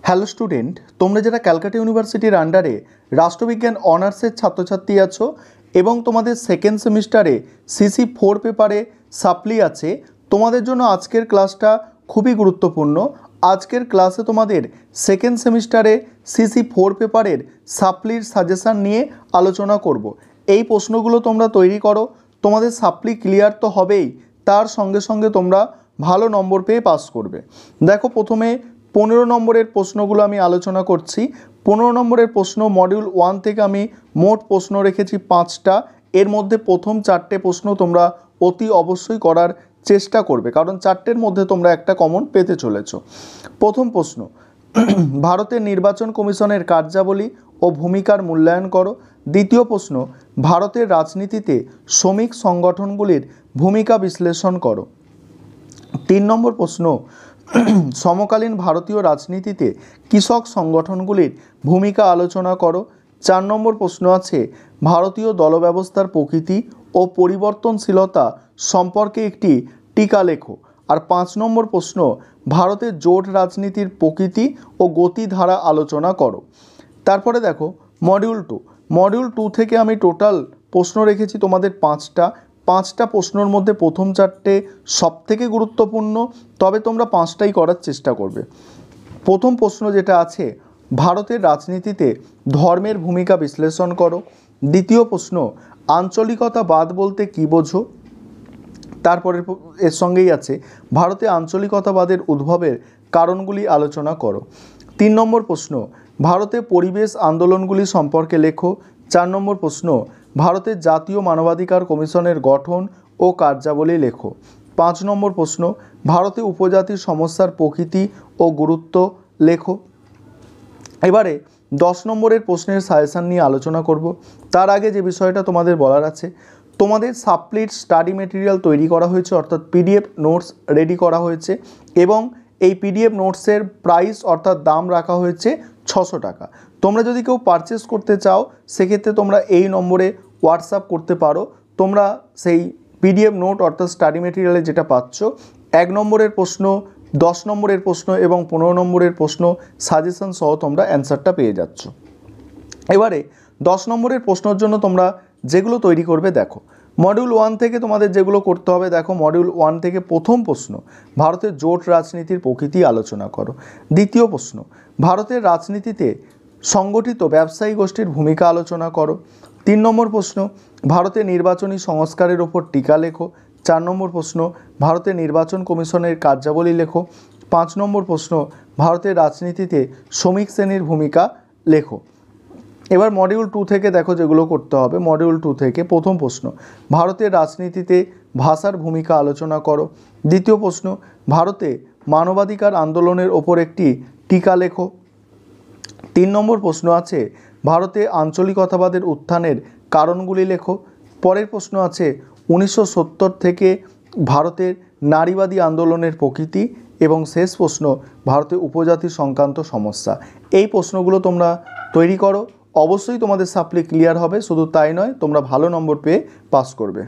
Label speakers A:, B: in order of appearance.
A: Hello student, তোমরা যারা ক্যালকাটা ইউনিভার্সিটির আন্ডারে রাষ্ট্রবিজ্ঞান অনার্সের ছাত্রছাত্রী আছো এবং তোমাদের সেকেন্ড সেমিস্টারে CC4 পেপারে সাপ্লি আছে, তোমাদের জন্য আজকের ক্লাসটা খুবই গুরুত্বপূর্ণ। আজকের ক্লাসে তোমাদের সেকেন্ড সেমিস্টারে CC4 পেপারের সাপ্লির সাজেশান নিয়ে আলোচনা করব। এই প্রশ্নগুলো তোমরা তৈরি করো, তোমাদের সাপ্লি ক্লিয়ার তো হবেই, তার সঙ্গে সঙ্গে তোমরা ভালো নম্বর পেয়ে পাস করবে। দেখো, প্রথমে 15 নম্বরের প্রশ্নগুলো আমি আলোচনা করছি। 15 নম্বরের প্রশ্ন মডিউল 1 থেকে আমি মোট প্রশ্ন রেখেছি 5টা। এর মধ্যে প্রথম 4টে প্রশ্ন তোমরা অতি অবশ্যই করার চেষ্টা করবে, কারণ 4টের মধ্যে তোমরা একটা কমন পেতে চলেছো। প্রথম প্রশ্ন, ভারতের নির্বাচন কমিশনের কার্যাবলী ও ভূমিকার মূল্যায়ন করো। দ্বিতীয় প্রশ্ন, ভারতের রাজনীতিতে শ্রমিক সংগঠনগুলির ভূমিকা বিশ্লেষণ করো। 3 নম্বর প্রশ্ন, সমকালীন ভারতীয় রাজনীতিতে কৃষক সংগঠনগুলির ভূমিকা আলোচনা করো। 4 নম্বর প্রশ্ন আছে, ভারতীয় দলব্যবস্থার প্রকৃতি ও পরিবর্তনশীলতা সম্পর্কে একটি টিকা লেখো। আর 5 নম্বর প্রশ্ন, ভারতের জোট রাজনীতির প্রকৃতি ও গতিধারা আলোচনা করো। তারপরে দেখো মডিউল 2 থেকে আমি টোটাল প্রশ্ন রেখেছি তোমাদের 5টা প্রশ্নের মধ্যে প্রথম 4টে সবথেকে গুরুত্বপূর্ণ, তবে তোমরা 5টাই করার চেষ্টা করবে। প্রথম প্রশ্ন যেটা আছে, ভারতের রাজনীতিতে ধর্মের ভূমিকা বিশ্লেষণ করো। দ্বিতীয় প্রশ্ন, আঞ্চলিকতাবাদ বলতে কী বোঝো। তারপরে এর সঙ্গেই আছে, ভারতে আঞ্চলিকতাবাদের উদ্ভবের কারণগুলি আলোচনা করো। 3 নম্বর প্রশ্ন, ভারতে পরিবেশ আন্দোলনগুলি সম্পর্কে লেখো। 4 নম্বর প্রশ্ন, ভারতের জাতীয় মানবাধিকার কমিশনের গঠন ও কার্যাবলী লেখো। 5 নম্বর প্রশ্ন, ভারতে উপজাতির সমস্যার প্রকৃতি ও গুরুত্ব লেখো। এবারে 10 নম্বরের প্রশ্নের সাজেশান নিয়ে আলোচনা করব। তার আগে যে বিষয়টা তোমাদের বলার আছে, তোমাদের সাপ্লির স্টাডি মেটেরিয়াল তৈরি করা হয়েছে, অর্থাৎ PDF নোটস রেডি করা হয়েছে এবং এই PDF নোটসের প্রাইস অর্থাৎ দাম রাখা হয়েছে 600 টাকা। তোমরা যদি কেউ পারচেস করতে চাও, সেক্ষেত্রে তোমরা এই নম্বরে হোয়াটসঅ্যাপ করতে পারো। তোমরা সেই PDF নোট অর্থাৎ স্টাডি মেটেরিয়ালে যেটা পাচ্ছ, 1 নম্বরের প্রশ্ন, 10 নম্বরের প্রশ্ন এবং 15 নম্বরের প্রশ্ন সাজেশন সহ তোমরা অ্যান্সারটা পেয়ে যাচ্ছ। এবারে 10 নম্বরের প্রশ্নের জন্য তোমরা যেগুলো তৈরি করবে, দেখো মডিউল 1 থেকে তোমাদের যেগুলো করতে হবে, দেখো মডিউল 1 থেকে প্রথম প্রশ্ন, ভারতের জোট রাজনীতির প্রকৃতি আলোচনা করো। দ্বিতীয় প্রশ্ন, ভারতের রাজনীতিতে সংগঠিত ব্যবসায়ী গোষ্ঠীর ভূমিকা আলোচনা করো। 3 নম্বর প্রশ্ন, ভারতের নির্বাচনী সংস্কারের ওপর টিকা লেখো। 4 নম্বর প্রশ্ন, ভারতের নির্বাচন কমিশনের কার্যাবলী লেখো। 5 নম্বর প্রশ্ন, ভারতের রাজনীতিতে শ্রমিক শ্রেণীর ভূমিকা লেখো। এবার মডিউল 2 থেকে দেখো যেগুলো করতে হবে। মডিউল 2 থেকে প্রথম প্রশ্ন, ভারতের রাজনীতিতে ভাষার ভূমিকা আলোচনা করো। দ্বিতীয় প্রশ্ন, ভারতে মানবাধিকার আন্দোলনের ওপর একটি টিকা লেখো। 3 নম্বর প্রশ্ন আছে, ভারতে আঞ্চলিকতাবাদের উত্থানের কারণগুলি লেখো। পরের প্রশ্ন আছে, 1970 থেকে ভারতের নারীবাদী আন্দোলনের প্রকৃতি। এবং শেষ প্রশ্ন, ভারতে উপজাতি সংক্রান্ত সমস্যা। এই প্রশ্নগুলো তোমরা তৈরি করো, অবশ্যই তোমাদের সাপ্লি ক্লিয়ার হবে। শুধু তাই নয়, তোমরা ভালো নম্বর পেয়ে পাস করবে।